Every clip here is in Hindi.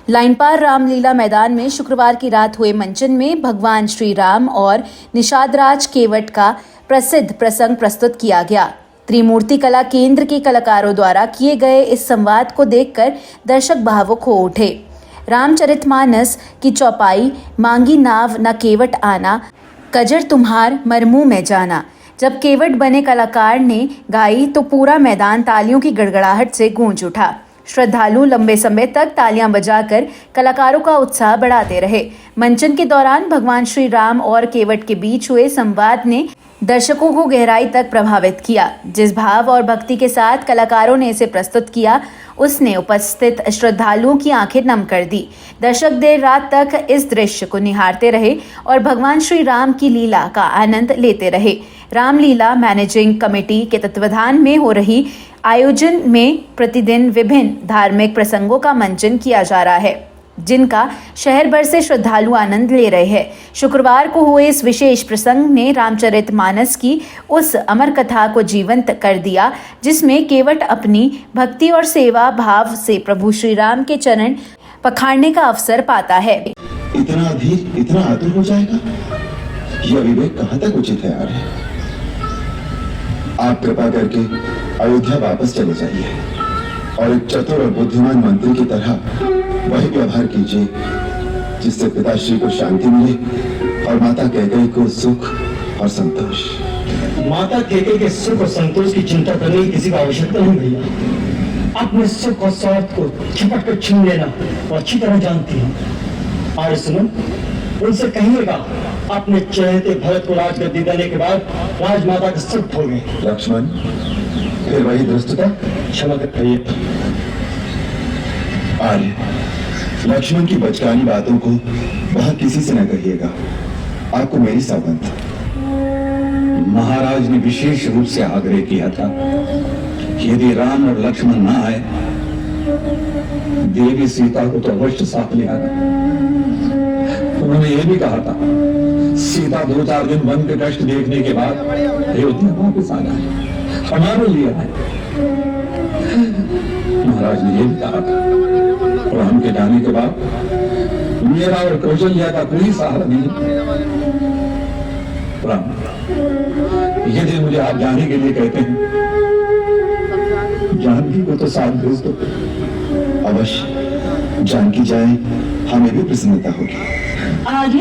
लाइनपार रामलीला मैदान में शुक्रवार की रात हुए मंचन में भगवान श्री राम और निषादराज केवट का प्रसिद्ध प्रसंग प्रस्तुत किया गया। त्रिमूर्ति कला केंद्र के कलाकारों द्वारा किए गए इस संवाद को देखकर दर्शक भावुक हो उठे। रामचरितमानस की चौपाई मांगी नाव न केवट आना, कजर तुम्हार मरमू में जाना। जब केवट बने कलाकार ने गाई तो पूरा मैदान तालियों की गड़गड़ाहट से गूंज उठा। श्रद्धालु लंबे समय तक तालियां बजाकर कलाकारों का उत्साह बढ़ाते रहे। मंचन के दौरान भगवान श्री राम और केवट के बीच हुए संवाद ने दर्शकों को गहराई तक प्रभावित किया। जिस भाव और भक्ति के साथ कलाकारों ने इसे प्रस्तुत किया, उसने उपस्थित श्रद्धालुओं की आंखें नम कर दी। दर्शक देर रात तक इस दृश्य को निहारते रहे और भगवान श्री राम की लीला का आनंद लेते रहे। रामलीला मैनेजिंग कमेटी के तत्वाधान में हो रही आयोजन में प्रतिदिन विभिन्न धार्मिक प्रसंगों का मंचन किया जा रहा है, जिनका शहर भर से श्रद्धालु आनंद ले रहे हैं। शुक्रवार को हुए इस विशेष प्रसंग ने रामचरितमानस की उस अमर कथा को जीवंत कर दिया, जिसमें केवट अपनी भक्ति और सेवा भाव से प्रभु श्री राम के चरण पखारने का अवसर पाता है। इतना अधीर, इतना आतुर हो जाएगा, यह विवेक कहाँ तक उचित है यार? आप कृपा करके अयोध्या वापस चले जाइए और एक चतुर और बुद्धिमान मंत्री की तरह वही व्यवहार कीजिए जिससे पिताश्री को शांति मिले और माता कैकेयी को सुख और संतोष। माता कैकेयी के सुख और संतोष की चिंता करने की किसी का आवश्यकता नहीं भैया। अपने सुख और स्वार्थ को झपट कर छीन लेना और अच्छी तरह जानती हूँ। और सुनो, उनसे कहिएगा अपने चहेते भरत को राजगद्दी देने के बाद राजमाता का सुख हो गए। लक्ष्मण, फिर वही दुष्टता? क्षमा करिए आर्य, लक्ष्मण की बचकानी बातों को वहां किसी से न कहिएगा। आपको मेरी सौगंध। महाराज ने विशेष रूप से आग्रह किया था, यदि राम और लक्ष्मण न आए, देवी सीता को तो अवश्य साथ ले आना। उन्होंने यह भी कहा था, सीता 2-4 दिन वन के कष्ट देखने के बाद अयोध्या वापस आ जाए, हमारे लिए आए। महाराज ने यह भी कहा था, राम के जाने के बाद मेरा और कौशल्या का कोई सहारा नहीं। राम, यदि मुझे आप जाने के लिए कहते हैं, जानकी को तो साथ भेज दो। अवश्य, जानकी जाए, हमें भी प्रसन्नता होगी। आर्य?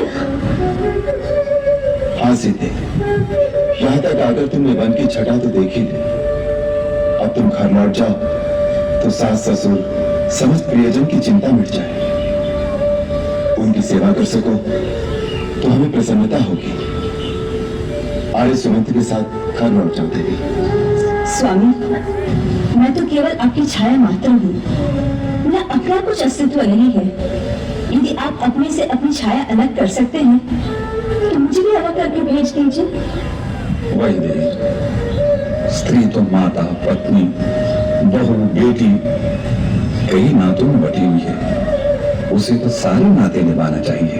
हाँ सीते, यहाँ तक आकर तुमने वन की छटा तो देखी ली। अब तुम घर लौट जाओ तो सास ससुर समस्त प्रियजन की चिंता मिट जाए। उनकी सेवा कर सको तो हमें प्रसन्नता होगी। आर्य सुमंत के साथ घर लौट जाते भी। स्वामी, मैं तो केवल आपकी छाया मात्र हूँ, मेरा अपना कुछ अस्तित्व नहीं है। यदि आप अपने से अपनी छाया अलग कर सकते हैं तो मुझे भी अलग करके भेज दीजिए। वही देवी, स्त्री तो माता, पत्नी, बहू, बेटी, कई नातों में बटी हुई है। उसे तो सारे नाते निभाना चाहिए।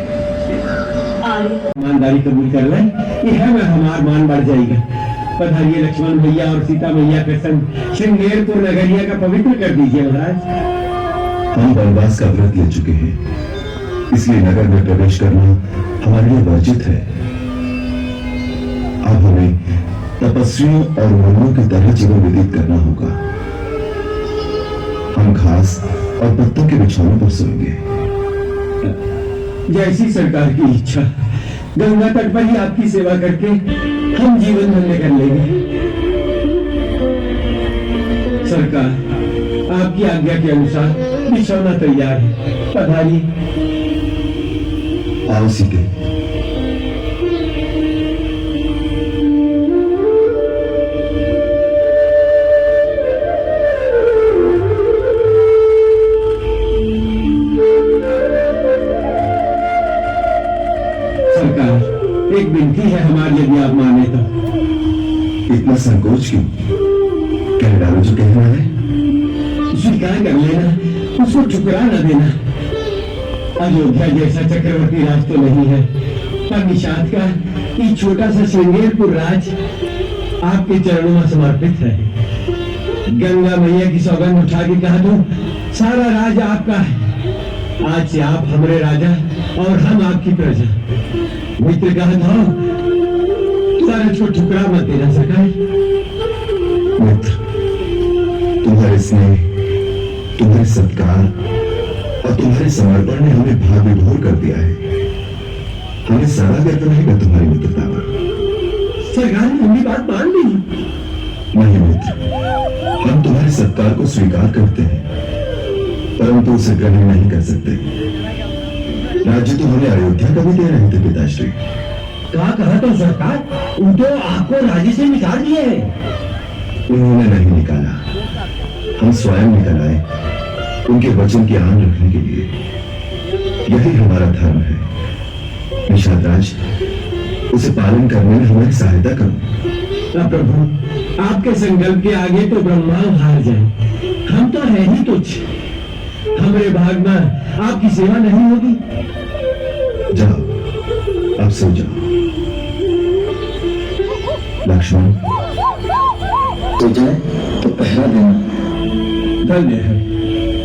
ईमानदारी कबूल कर ले, यह में हमार मान बढ़ जाएगा। पधारिए लक्ष्मण भैया और सीता मैया के संग श्रृंगेरपुर नगरिया का पवित्र कर दीजिए महाराज। हम वनवास का व्रत ले चुके हैं, इसलिए नगर में प्रवेश करना हमारे लिए वर्जित है। अब हमें तपस्वियों और मुनियों की तरह जीवन व्यतीत करना होगा। हम घास और पत्तों के बिछौनों पर सोएंगे। जैसी सरकार की इच्छा, गंगा तट पर ही आपकी सेवा करके हम जीवन धन्य कर लेंगे। सरकार, आपकी आज्ञा के अनुसार बिछौना तैयार है, पधारिए। आओ सीते। सरकार, एक विनती है हमारी, यदि आप माने तो। इतना संकोच क्यों? कह डालो जो कह रहा है। स्वीकार कर लेना, उसको ठुकरा न देना। अयोध्या जैसा चक्रवर्ती राज तो नहीं है, पर निषाद का ये छोटा सा श्रृंगेरपुर राज आपके चरणों में समर्पित है। गंगा मैया की सौगंध उठा के कहा दूं, सारा राज आपका है। आज से आप हमारे राजा और हम आपकी प्रजा। मित्र कहा था तुम्हारे को ठुकरा मत देना सरकार। मित्र, तुम्हारे स्नेह, तुम्हारे सत्कार और तुम्हारे समर्पण ने हमें भाव विभोर कर दिया है। हमें सदा गर्व रहेगा तुम्हारी मित्रता पर। सरकार ने हमारी बात मान ली। नहीं मित्र, हम तुम्हारे सत्कार को स्वीकार करते हैं, परंतु उसे ग्रहण नहीं कर सकते। राज्य तो हमें अयोध्या का भी दे रहे थे पिताश्री। क्या कहा तो सरकार, वो तो आपको राज्य से निकाल दिए हैं। उन्होंने नहीं निकाला, हम स्वयं निकल आए उनके वचन की आन रखने के लिए। यही हमारा धर्म है। निषाद राज, उसे पालन करने में हमारी सहायता करो। प्रभु, आपके संकल्प के आगे तो ब्रह्मांड हार जाए। हम तो है ही तुच्छ। हमारे भाग में आपकी सेवा नहीं होगी। जाओ, अब सो जाओ। लक्ष्मण, तो जाए तो पहरा देना।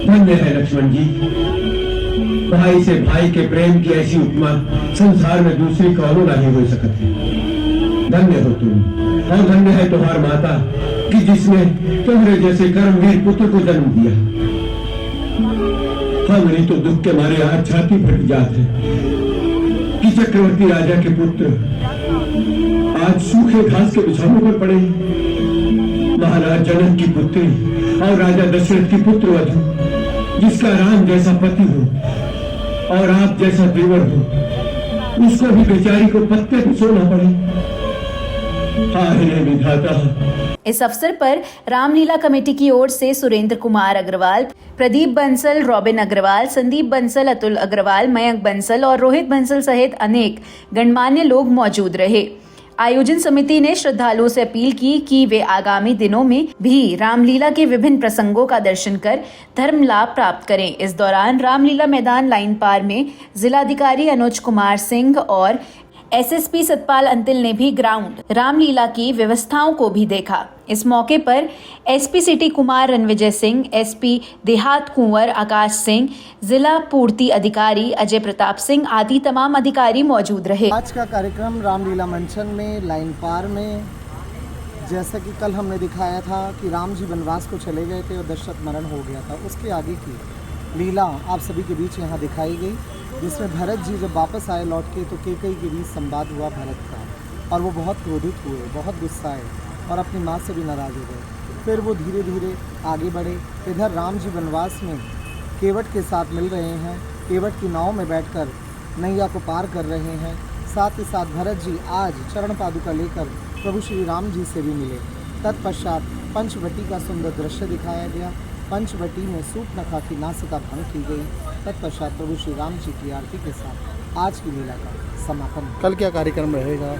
धन्य है लक्ष्मण जी। भाई से भाई के प्रेम की ऐसी उपमा संसार में दूसरी कौनो नहीं हो सकती। धन्य हो तुम, और धन्य है तुम्हार माता कि जिसने तुम्हारे जैसे कर्मवीर पुत्र को जन्म दिया। हमारी तो दुख के मारे आज छाती फट जाते कि चक्रवर्ती राजा के पुत्र आज सूखे घास के बिछौने पर पड़े। महाराज जनक की पुत्री और राजा दशरथ की पुत्र वधु, जिसका राम जैसा पति हो और आप जैसा देवर हो, उसको भी बेचारी को पत्ते पे सोना पड़े। हाय विधाता। इस अवसर पर रामलीला कमेटी की ओर से सुरेंद्र कुमार अग्रवाल, प्रदीप बंसल, रॉबिन अग्रवाल, संदीप बंसल, अतुल अग्रवाल, मयंक बंसल और रोहित बंसल सहित अनेक गणमान्य लोग मौजूद रहे। आयोजन समिति ने श्रद्धालुओं से अपील की कि वे आगामी दिनों में भी रामलीला के विभिन्न प्रसंगों का दर्शन कर धर्म लाभ प्राप्त करें। इस दौरान रामलीला मैदान लाइन पार में जिलाधिकारी अनुज कुमार सिंह और एसएसपी सतपाल अंतिल ने भी ग्राउंड रामलीला की व्यवस्थाओं को भी देखा। इस मौके पर SP city Kumar Ranvijay Singh, SP देहात कुंवर आकाश सिंह, जिला पूर्ति अधिकारी अजय प्रताप सिंह आदि तमाम अधिकारी मौजूद रहे। आज का कार्यक्रम रामलीला मंचन में लाइन पार में, जैसा कि कल हमने दिखाया था कि राम जी वनवास को चले गए थे और दशरथ मरण हो गया था, उसके आगे की लीला आप सभी के बीच यहाँ दिखाई गई, जिसमें भरत जी जब वापस आए लौट के तो कैकेयी के बीच संवाद हुआ भरत का, और वो बहुत क्रोधित हुए, बहुत गुस्साए और अपनी माँ से भी नाराज़ हो गए। फिर वो धीरे धीरे आगे बढ़े। इधर राम जी वनवास में केवट के साथ मिल रहे हैं, केवट की नाव में बैठकर नैया को पार कर रहे हैं। साथ ही साथ भरत जी आज चरण पादुका लेकर प्रभु श्री राम जी से भी मिले। तत्पश्चात पंचवटी का सुंदर दृश्य दिखाया गया। पंचवटी में सूप नखा की नासिका भंग की गई। तत्पश्चात प्रभु श्री राम जी की आरती के साथ आज की लीला का समापन। कल क्या कार्यक्रम रहेगा?